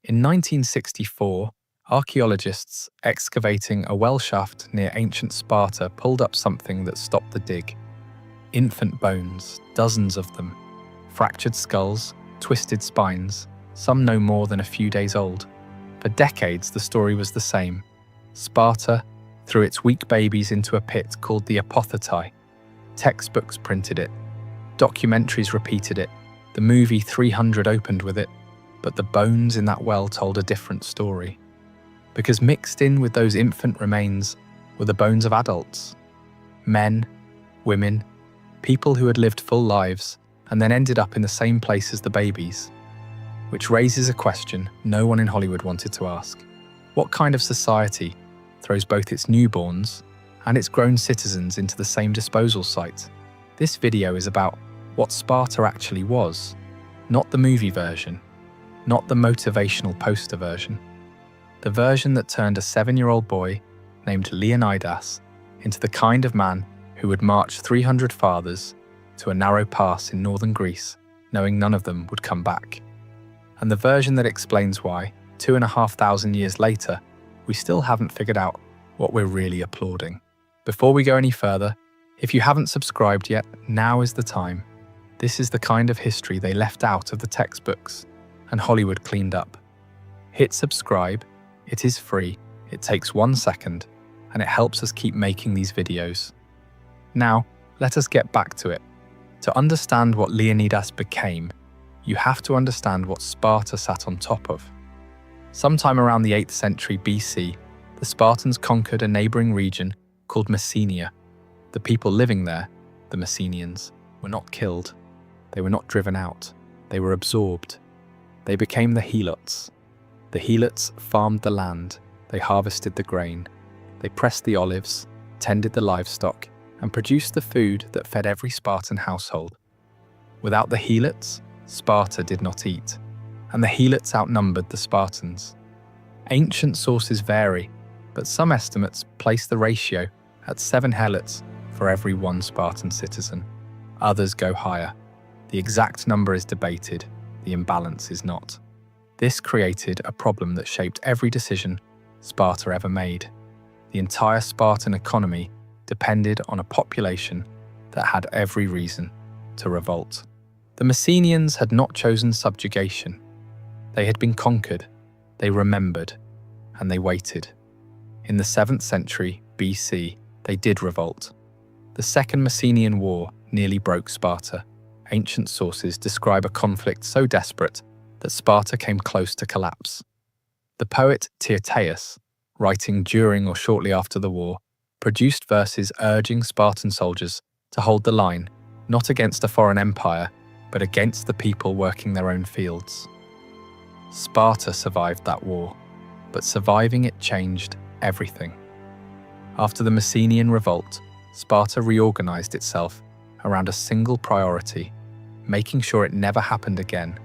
In 1964, archaeologists excavating a well shaft near ancient Sparta pulled up something that stopped the dig. Infant bones, dozens of them. Fractured skulls, twisted spines, some no more than a few days old. For decades, the story was the same. Sparta threw its weak babies into a pit called the Apothetai. Textbooks printed it. Documentaries repeated it. The movie 300 opened with it. But the bones in that well told a different story. Because mixed in with those infant remains were the bones of adults. Men, women, people who had lived full lives and then ended up in the same place as the babies. Which raises a question no one in Hollywood wanted to ask. What kind of society throws both its newborns and its grown citizens into the same disposal site? This video is about what Sparta actually was, not the movie version, not the motivational poster version. The version that turned a 7-year-old boy named Leônidas into the kind of man who would march 300 fathers to a narrow pass in northern Greece, knowing none of them would come back. And the version that explains why, 2,500 years later, we still haven't figured out what we're really applauding. Before we go any further, if you haven't subscribed yet, now is the time. This is the kind of history they left out of the textbooks and Hollywood cleaned up. Hit subscribe, it is free, it takes 1 second, and it helps us keep making these videos. Now, let us get back to it. To understand what Leônidas became, you have to understand what Sparta sat on top of. Sometime around the 8th century BC, the Spartans conquered a neighboring region called Messenia. The people living there, the Messenians, were not killed. They were not driven out. They were absorbed. They became the Helots. The Helots farmed the land. They harvested the grain. They pressed the olives, tended the livestock, and produced the food that fed every Spartan household. Without the Helots, Sparta did not eat, and the Helots outnumbered the Spartans. Ancient sources vary, but some estimates place the ratio at 7 Helots for every 1 Spartan citizen. Others go higher. The exact number is debated, the imbalance is not. This created a problem that shaped every decision Sparta ever made. The entire Spartan economy depended on a population that had every reason to revolt. The Messenians had not chosen subjugation. They had been conquered, they remembered, and they waited. In the 7th century BC, they did revolt. The Second Messenian War nearly broke Sparta. Ancient sources describe a conflict so desperate that Sparta came close to collapse. The poet Tyrtaeus, writing during or shortly after the war, produced verses urging Spartan soldiers to hold the line, not against a foreign empire, but against the people working their own fields. Sparta survived that war, but surviving it changed everything. After the Messenian revolt, Sparta reorganized itself around a single priority, making sure it never happened again.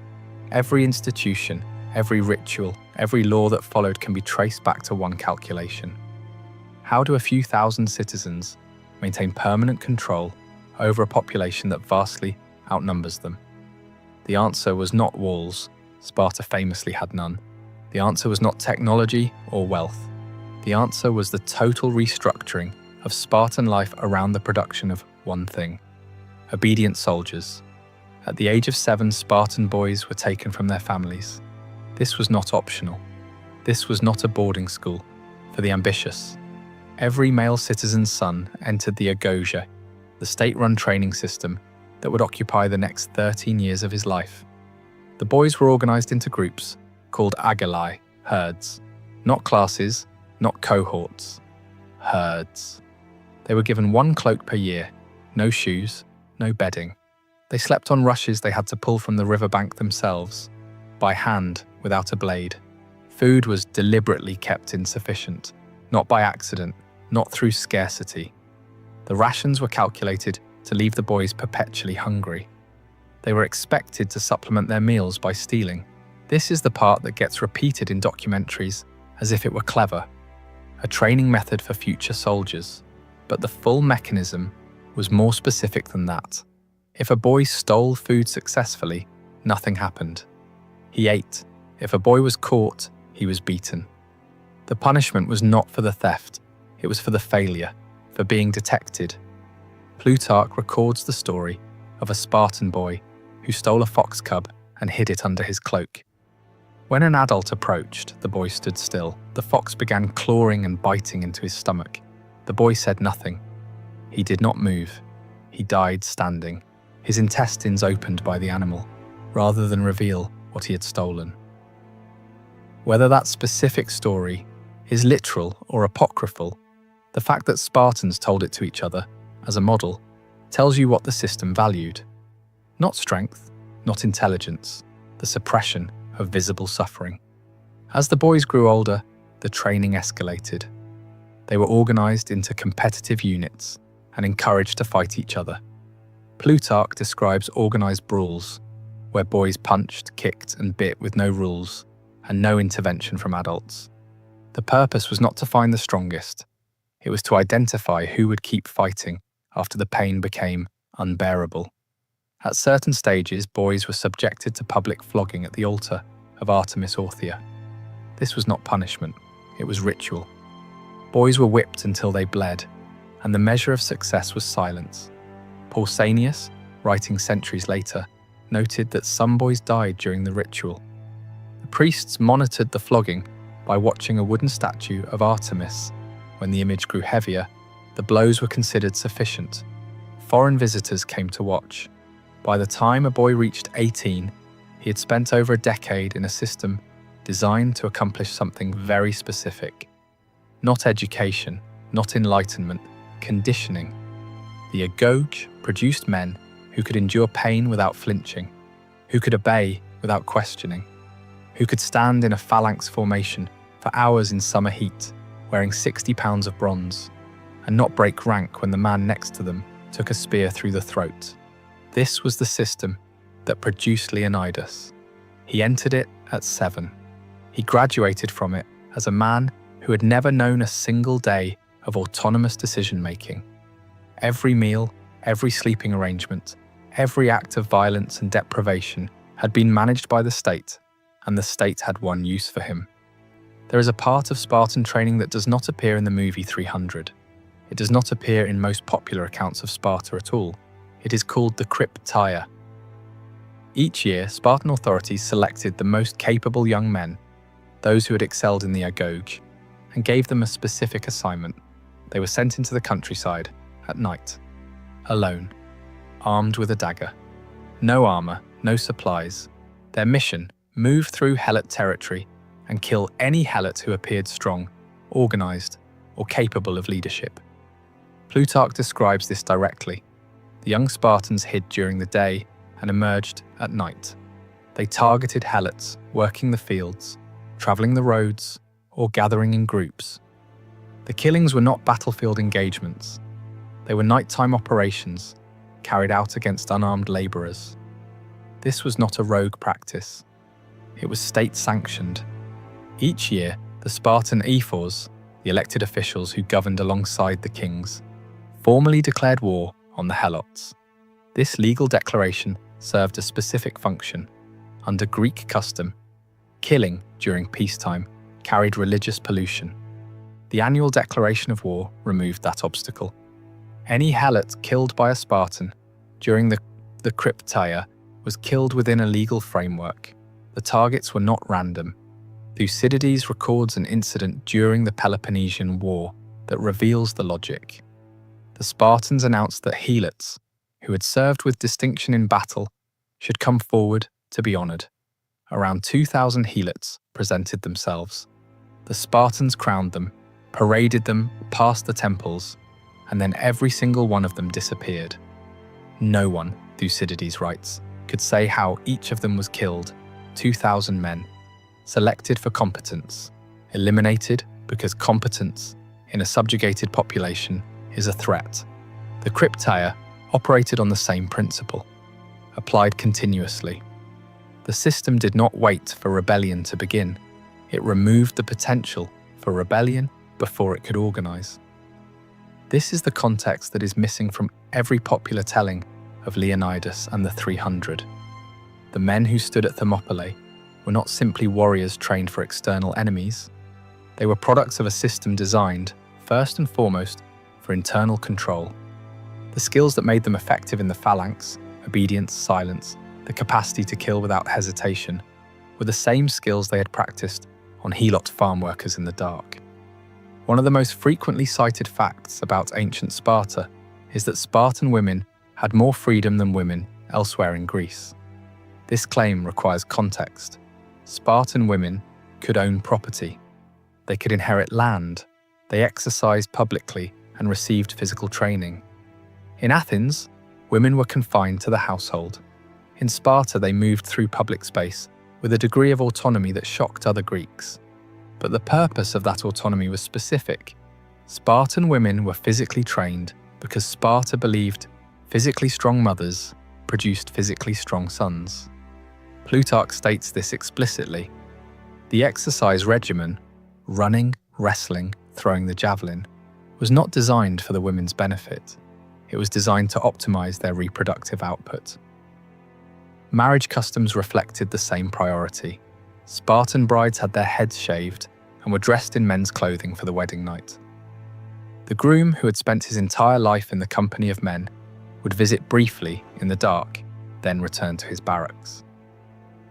Every institution, every ritual, every law that followed can be traced back to one calculation. How do a few thousand citizens maintain permanent control over a population that vastly outnumbers them? The answer was not walls. Sparta famously had none. The answer was not technology or wealth. The answer was the total restructuring of Spartan life around the production of one thing: obedient soldiers. At the age of 7, Spartan boys were taken from their families. This was not optional. This was not a boarding school for the ambitious. Every male citizen's son entered the agoge, the state-run training system that would occupy the next 13 years of his life. The boys were organized into groups called agalai, herds. Not classes, not cohorts. Herds. They were given 1 cloak per year, no shoes, no bedding. They slept on rushes they had to pull from the riverbank themselves, by hand without a blade. Food was deliberately kept insufficient, not by accident, not through scarcity. The rations were calculated to leave the boys perpetually hungry. They were expected to supplement their meals by stealing. This is the part that gets repeated in documentaries as if it were clever, a training method for future soldiers. But the full mechanism was more specific than that. If a boy stole food successfully, nothing happened. He ate, If a boy was caught, he was beaten. The punishment was not for the theft, it was for the failure, for being detected. Plutarch records the story of a Spartan boy who stole a fox cub and hid it under his cloak. When an adult approached, the boy stood still. The fox began clawing and biting into his stomach. The boy said nothing. He did not move. He died standing, his intestines opened by the animal, rather than reveal what he had stolen. Whether that specific story is literal or apocryphal, the fact that Spartans told it to each other as a model tells you what the system valued. Not strength, not intelligence, the suppression of visible suffering. As the boys grew older, the training escalated. They were organized into competitive units and encouraged to fight each other. Plutarch describes organized brawls, where boys punched, kicked, and bit with no rules and no intervention from adults. The purpose was not to find the strongest. It was to identify who would keep fighting after the pain became unbearable. At certain stages, boys were subjected to public flogging at the altar of Artemis Orthia. This was not punishment, it was ritual. Boys were whipped until they bled, and the measure of success was silence. Pausanias, writing centuries later, noted that some boys died during the ritual. The priests monitored the flogging by watching a wooden statue of Artemis. When the image grew heavier, the blows were considered sufficient. Foreign visitors came to watch. By the time a boy reached 18, he had spent over a decade in a system designed to accomplish something very specific. Not education, not enlightenment, conditioning. The agoge produced men who could endure pain without flinching, who could obey without questioning, who could stand in a phalanx formation for hours in summer heat, wearing 60 pounds of bronze, and not break rank when the man next to them took a spear through the throat. This was the system that produced Leônidas. He entered it at 7. He graduated from it as a man who had never known a single day of autonomous decision-making. Every meal, every sleeping arrangement, every act of violence and deprivation had been managed by the state, and the state had one use for him. There is a part of Spartan training that does not appear in the movie 300. It does not appear in most popular accounts of Sparta at all. It is called the Krypteia. Each year, Spartan authorities selected the most capable young men, those who had excelled in the agoge, and gave them a specific assignment. They were sent into the countryside at night, alone, armed with a dagger. No armor, no supplies. Their mission: move through Helot territory and kill any Helot who appeared strong, organized, or capable of leadership. Plutarch describes this directly. The young Spartans hid during the day and emerged at night. They targeted Helots, working the fields, traveling the roads, or gathering in groups. The killings were not battlefield engagements. They were nighttime operations carried out against unarmed laborers. This was not a rogue practice. It was state-sanctioned. Each year, the Spartan ephors, the elected officials who governed alongside the kings, formally declared war on the Helots. This legal declaration served a specific function. Under Greek custom, killing during peacetime carried religious pollution. The annual declaration of war removed that obstacle. Any Helot killed by a Spartan during the Krypteia was killed within a legal framework. The targets were not random. Thucydides records an incident during the Peloponnesian War that reveals the logic. The Spartans announced that Helots, who had served with distinction in battle, should come forward to be honoured. Around 2,000 Helots presented themselves. The Spartans crowned them, paraded them past the temples, and then every single one of them disappeared. No one, Thucydides writes, could say how each of them was killed. 2,000 men, selected for competence, eliminated because competence in a subjugated population is a threat. The Krypteia operated on the same principle, applied continuously. The system did not wait for rebellion to begin. It removed the potential for rebellion before it could organize. This is the context that is missing from every popular telling of Leônidas and the 300. The men who stood at Thermopylae, were not simply warriors trained for external enemies. They were products of a system designed, first and foremost, for internal control. The skills that made them effective in the phalanx, obedience, silence, the capacity to kill without hesitation, were the same skills they had practiced on Helot farm workers in the dark. One of the most frequently cited facts about ancient Sparta is that Spartan women had more freedom than women elsewhere in Greece. This claim requires context. Spartan women could own property. They could inherit land. They exercised publicly and received physical training. In Athens, women were confined to the household. In Sparta, they moved through public space with a degree of autonomy that shocked other Greeks. But the purpose of that autonomy was specific. Spartan women were physically trained because Sparta believed physically strong mothers produced physically strong sons. Plutarch states this explicitly. The exercise regimen, running, wrestling, throwing the javelin, was not designed for the women's benefit. It was designed to optimize their reproductive output. Marriage customs reflected the same priority. Spartan brides had their heads shaved and were dressed in men's clothing for the wedding night. The groom, who had spent his entire life in the company of men, would visit briefly in the dark, then return to his barracks.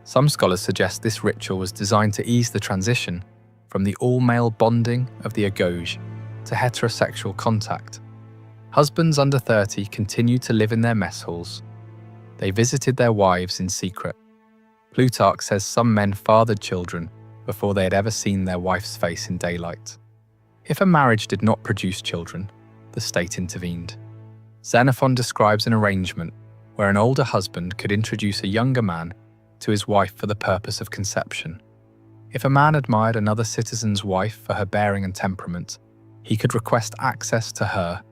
Some scholars suggest this ritual was designed to ease the transition from the all-male bonding of the agoge to heterosexual contact. Husbands under 30 continued to live in their mess halls. They visited their wives in secret. Plutarch says some men fathered children before they had ever seen their wife's face in daylight. If a marriage did not produce children, the state intervened. Xenophon describes an arrangement where an older husband could introduce a younger man to his wife for the purpose of conception. If a man admired another citizen's wife for her bearing and temperament, he could request access to her,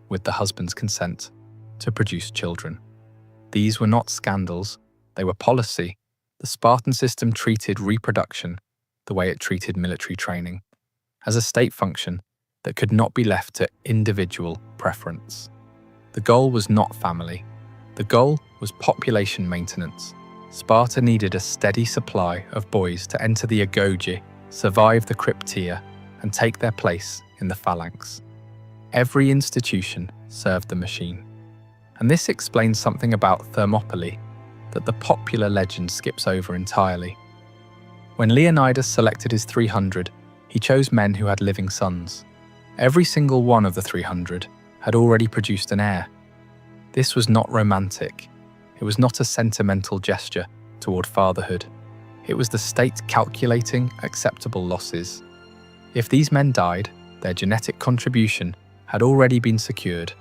with the husband's consent, to produce children. These were not scandals, they were policy. The Spartan system treated reproduction the way it treated military training, as a state function that could not be left to individual preference. The goal was not family. The goal was population maintenance. Sparta needed a steady supply of boys to enter the agoge, survive the crypteia, and take their place in the phalanx. Every institution served the machine. And this explains something about Thermopylae that the popular legend skips over entirely. When Leônidas selected his 300, he chose men who had living sons. Every single one of the 300 had already produced an heir. This was not romantic. It was not a sentimental gesture toward fatherhood. It was the state calculating acceptable losses. If these men died, their genetic contribution had already been secured.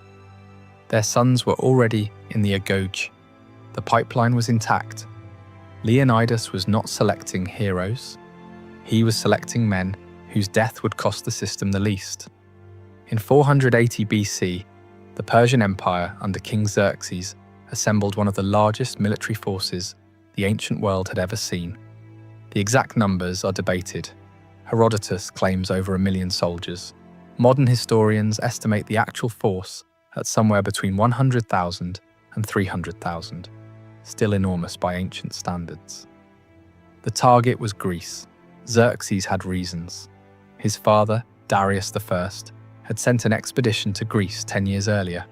Their sons were already in the agoge. The pipeline was intact. Leônidas was not selecting heroes. He was selecting men whose death would cost the system the least. In 480 BC, the Persian Empire under King Xerxes assembled one of the largest military forces the ancient world had ever seen. The exact numbers are debated. Herodotus claims over 1 million soldiers. Modern historians estimate the actual force at somewhere between 100,000 and 300,000, still enormous by ancient standards. The target was Greece. Xerxes had reasons. His father, Darius I, had sent an expedition to Greece 10 years earlier.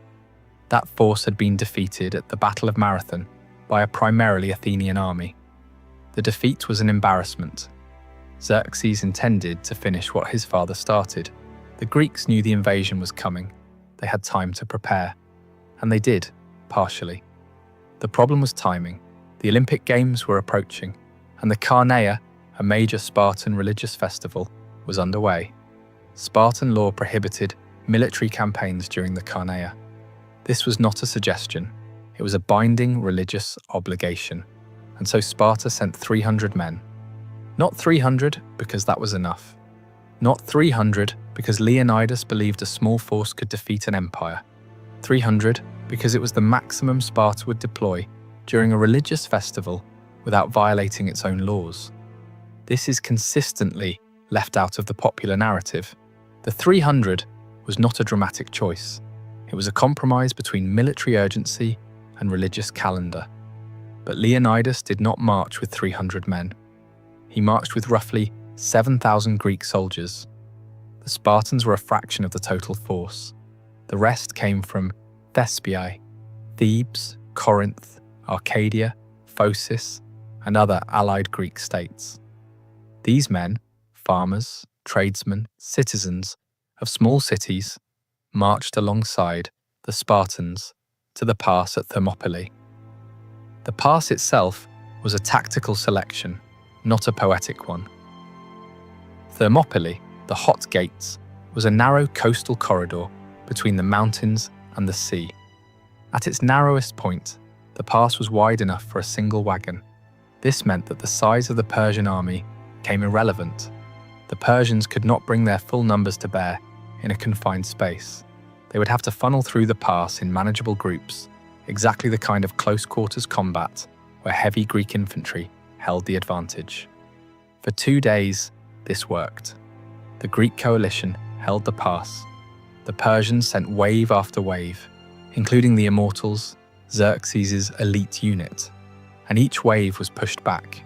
That force had been defeated at the Battle of Marathon by a primarily Athenian army. The defeat was an embarrassment. Xerxes intended to finish what his father started. The Greeks knew the invasion was coming. They had time to prepare. And they did, partially. The problem was timing. The Olympic Games were approaching, and the Carneia, a major Spartan religious festival, was underway. Spartan law prohibited military campaigns during the Carneia. This was not a suggestion. It was a binding religious obligation. And so Sparta sent 300 men. Not 300 because that was enough. Not 300 because Leônidas believed a small force could defeat an empire. 300 because it was the maximum Sparta would deploy during a religious festival without violating its own laws. This is consistently left out of the popular narrative. The 300 was not a dramatic choice. It was a compromise between military urgency and religious calendar. But Leônidas did not march with 300 men. He marched with roughly 7,000 Greek soldiers. The Spartans were a fraction of the total force. The rest came from Thespiae, Thebes, Corinth, Arcadia, Phocis, and other allied Greek states. These men, farmers, tradesmen, citizens of small cities, marched alongside the Spartans to the pass at Thermopylae. The pass itself was a tactical selection, not a poetic one. Thermopylae, the Hot Gates, was a narrow coastal corridor between the mountains and the sea. At its narrowest point, the pass was wide enough for a single wagon. This meant that the size of the Persian army became irrelevant. The Persians could not bring their full numbers to bear in a confined space. They would have to funnel through the pass in manageable groups, exactly the kind of close-quarters combat where heavy Greek infantry held the advantage. For 2 days, this worked. The Greek coalition held the pass. The Persians sent wave after wave, including the Immortals, Xerxes' elite unit, and each wave was pushed back.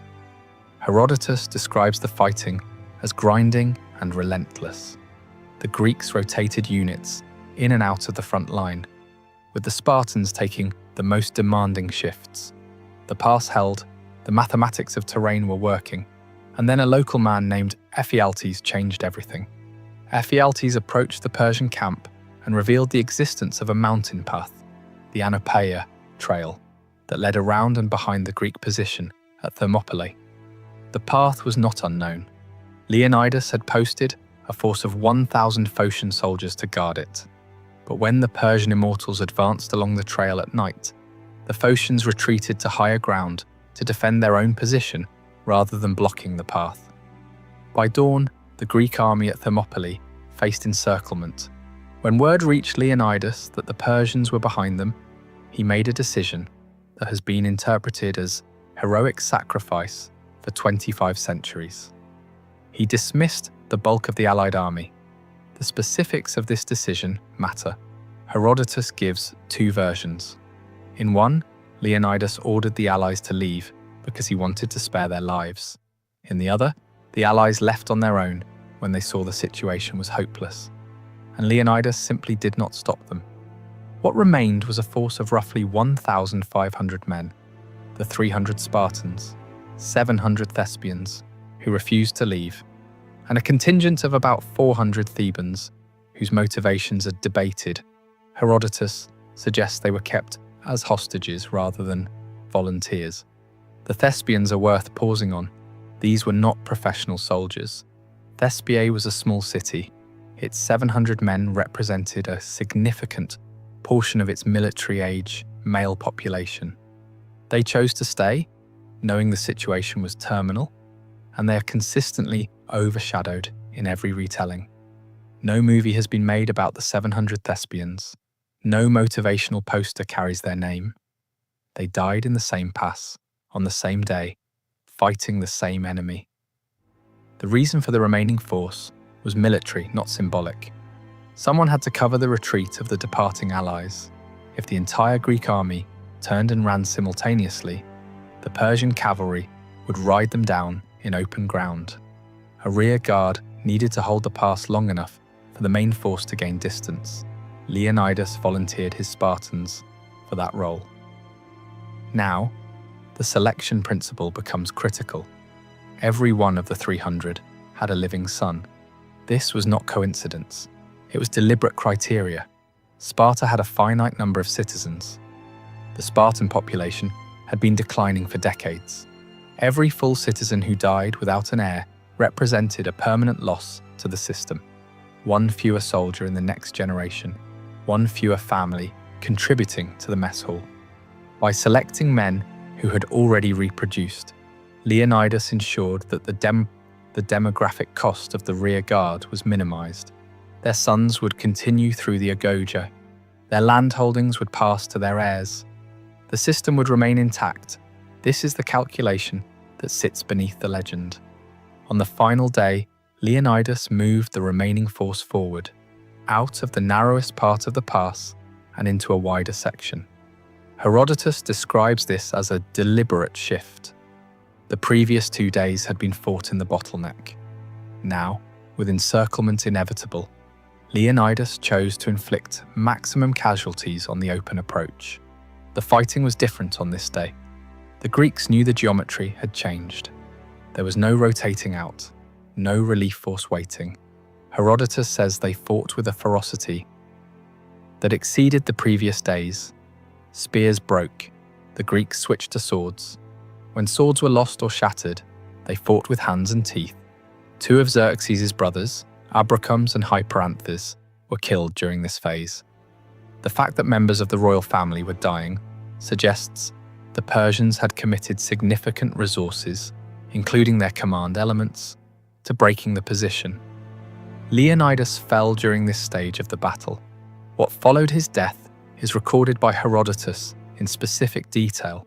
Herodotus describes the fighting as grinding and relentless. The Greeks rotated units in and out of the front line, with the Spartans taking the most demanding shifts. The pass held, the mathematics of terrain were working, and then a local man named Ephialtes changed everything. Ephialtes approached the Persian camp and revealed the existence of a mountain path, the Anopeia Trail, that led around and behind the Greek position at Thermopylae. The path was not unknown. Leônidas had posted a force of 1,000 Phocian soldiers to guard it. But when the Persian Immortals advanced along the trail at night, the Phocians retreated to higher ground to defend their own position rather than blocking the path. By dawn, the Greek army at Thermopylae faced encirclement. When word reached Leônidas that the Persians were behind them, he made a decision that has been interpreted as heroic sacrifice for 25 centuries. He dismissed the bulk of the allied army. The specifics of this decision matter. Herodotus gives 2 versions. In one, Leônidas ordered the allies to leave because he wanted to spare their lives. In the other, the allies left on their own when they saw the situation was hopeless, and Leônidas simply did not stop them. What remained was a force of roughly 1,500 men, the 300 Spartans, 700 Thespians, who refused to leave, and a contingent of about 400 Thebans, whose motivations are debated. Herodotus suggests they were kept as hostages rather than volunteers. The Thespians are worth pausing on. These were not professional soldiers. Thespiae was a small city. Its 700 men represented a significant portion of its military-age male population. They chose to stay, knowing the situation was terminal, and they are consistently overshadowed in every retelling. No movie has been made about the 700 Thespians. No motivational poster carries their name. They died in the same pass, on the same day, fighting the same enemy. The reason for the remaining force was military, not symbolic. Someone had to cover the retreat of the departing allies. If the entire Greek army turned and ran simultaneously, the Persian cavalry would ride them down in open ground. A rear guard needed to hold the pass long enough for the main force to gain distance. Leônidas volunteered his Spartans for that role. Now, the selection principle becomes critical. Every one of the 300 had a living son. This was not coincidence. It was deliberate criteria. Sparta had a finite number of citizens. The Spartan population had been declining for decades. Every full citizen who died without an heir represented a permanent loss to the system. One fewer soldier in the next generation, one fewer family contributing to the mess hall. By selecting men who had already reproduced, Leônidas ensured that the demographic cost of the rear guard was minimized. Their sons would continue through the agoge. Their land holdings would pass to their heirs. The system would remain intact. This is the calculation that sits beneath the legend. On the final day, Leônidas moved the remaining force forward, out of the narrowest part of the pass and into a wider section. Herodotus describes this as a deliberate shift. The previous 2 days had been fought in the bottleneck. Now, with encirclement inevitable, Leônidas chose to inflict maximum casualties on the open approach. The fighting was different on this day. The Greeks knew the geometry had changed. There was no rotating out, no relief force waiting. Herodotus says they fought with a ferocity that exceeded the previous days. Spears broke. The Greeks switched to swords. When swords were lost or shattered, they fought with hands and teeth. 2 of Xerxes' brothers, Abracomes and Hyperanthes, were killed during this phase. The fact that members of the royal family were dying suggests the Persians had committed significant resources, including their command elements, to breaking the position. Leônidas fell during this stage of the battle. What followed his death is recorded by Herodotus in specific detail.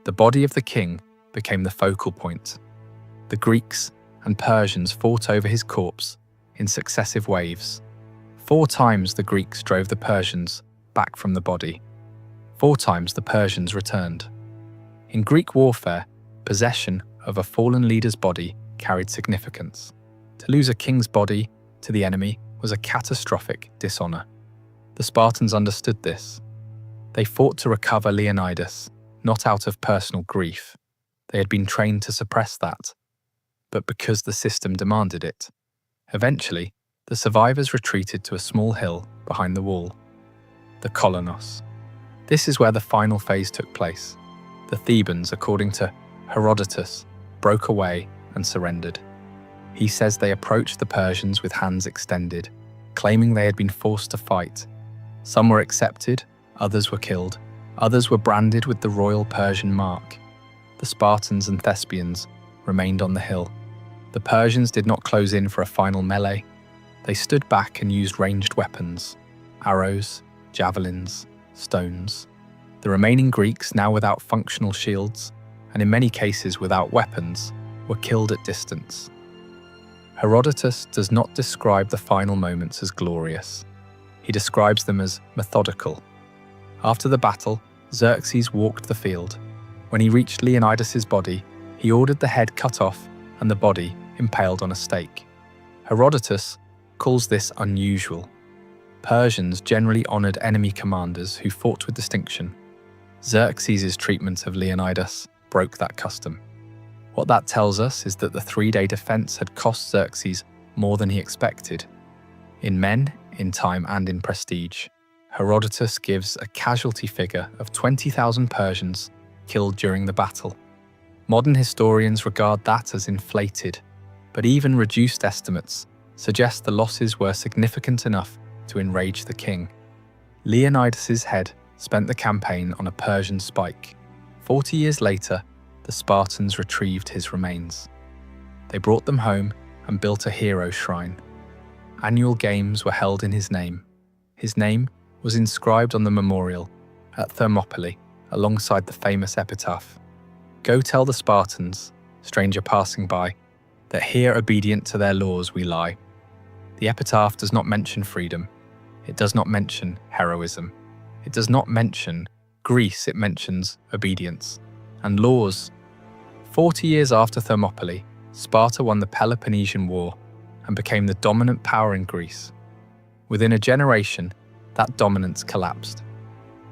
The body of the king became the focal point. The Greeks and Persians fought over his corpse in successive waves. 4 times the Greeks drove the Persians back from the body. 4 times the Persians returned. In Greek warfare, possession of a fallen leader's body carried significance. To lose a king's body to the enemy was a catastrophic dishonor. The Spartans understood this. They fought to recover Leônidas, not out of personal grief. They had been trained to suppress that, but because the system demanded it. Eventually, the survivors retreated to a small hill behind the wall, the Kolonos. This is where the final phase took place. The Thebans, according to Herodotus, broke away and surrendered. He says they approached the Persians with hands extended, claiming they had been forced to fight. Some were accepted, others were killed, others were branded with the royal Persian mark. The Spartans and Thespians remained on the hill. The Persians did not close in for a final melee. They stood back and used ranged weapons, arrows, javelins, stones. The remaining Greeks, now without functional shields, and in many cases without weapons, were killed at distance. Herodotus does not describe the final moments as glorious. He describes them as methodical. After the battle, Xerxes walked the field. When he reached Leônidas' body, he ordered the head cut off and the body impaled on a stake. Herodotus calls this unusual. Persians generally honored enemy commanders who fought with distinction. Xerxes' treatment of Leônidas broke that custom. What that tells us is that the 3-day defense had cost Xerxes more than he expected. In men, in time, and in prestige. Herodotus gives a casualty figure of 20,000 Persians killed during the battle. Modern historians regard that as inflated, but even reduced estimates suggest the losses were significant enough to enrage the king. Leônidas' head spent the campaign on a Persian spike. 40 years later, the Spartans retrieved his remains. They brought them home and built a hero shrine. Annual games were held in his name. His name was inscribed on the memorial at Thermopylae alongside the famous epitaph. "Go tell the Spartans, stranger passing by, that here obedient to their laws we lie." The epitaph does not mention freedom. It does not mention heroism. It does not mention Greece, it mentions obedience. And laws. 40 years after Thermopylae, Sparta won the Peloponnesian War and became the dominant power in Greece. Within a generation, that dominance collapsed.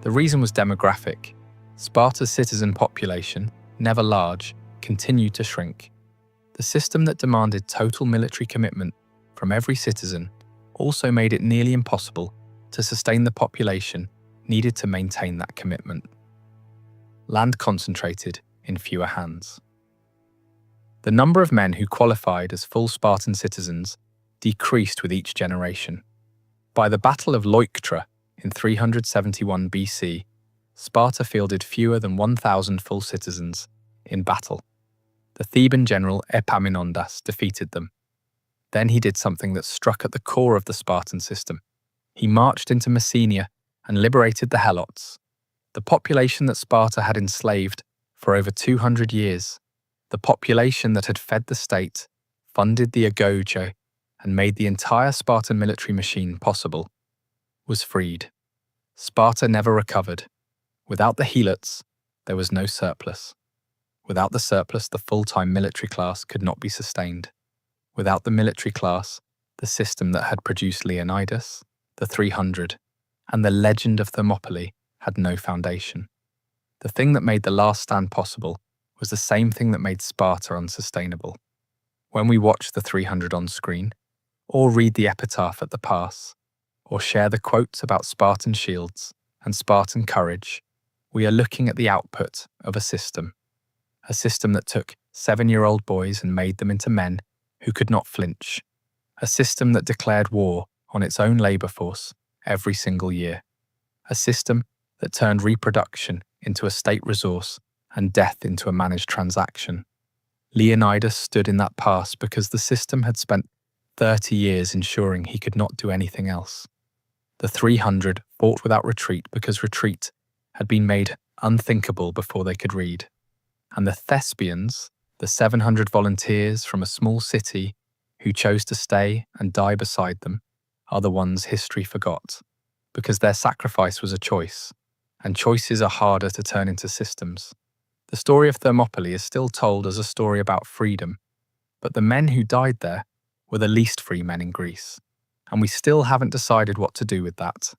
The reason was demographic. Sparta's citizen population, never large, continued to shrink. The system that demanded total military commitment from every citizen also made it nearly impossible to sustain the population needed to maintain that commitment. Land concentrated in fewer hands. The number of men who qualified as full Spartan citizens decreased with each generation. By the Battle of Leuctra in 371 BC, Sparta fielded fewer than 1,000 full citizens in battle. The Theban general Epaminondas defeated them. Then he did something that struck at the core of the Spartan system. He marched into Messenia and liberated the Helots, the population that Sparta had enslaved for over 200 years, the population that had fed the state, funded the agoge, and made the entire Spartan military machine possible, was freed. Sparta never recovered. Without the Helots, there was no surplus. Without the surplus, the full-time military class could not be sustained. Without the military class, the system that had produced Leônidas, the 300, and the legend of Thermopylae had no foundation. The thing that made the last stand possible was the same thing that made Sparta unsustainable. When we watch the 300 on screen, or read the epitaph at the pass, or share the quotes about Spartan shields and Spartan courage, we are looking at the output of a system that took 7-year-old boys and made them into men who could not flinch, a system that declared war on its own labour force every single year, a system that turned reproduction into a state resource and death into a managed transaction. Leônidas stood in that pass because the system had spent 30 years ensuring he could not do anything else. The 300 fought without retreat because retreat had been made unthinkable before they could read. And the Thespians, the 700 volunteers from a small city who chose to stay and die beside them, are the ones history forgot, because their sacrifice was a choice, and choices are harder to turn into systems. The story of Thermopylae is still told as a story about freedom, but the men who died there were the least free men in Greece, and we still haven't decided what to do with that.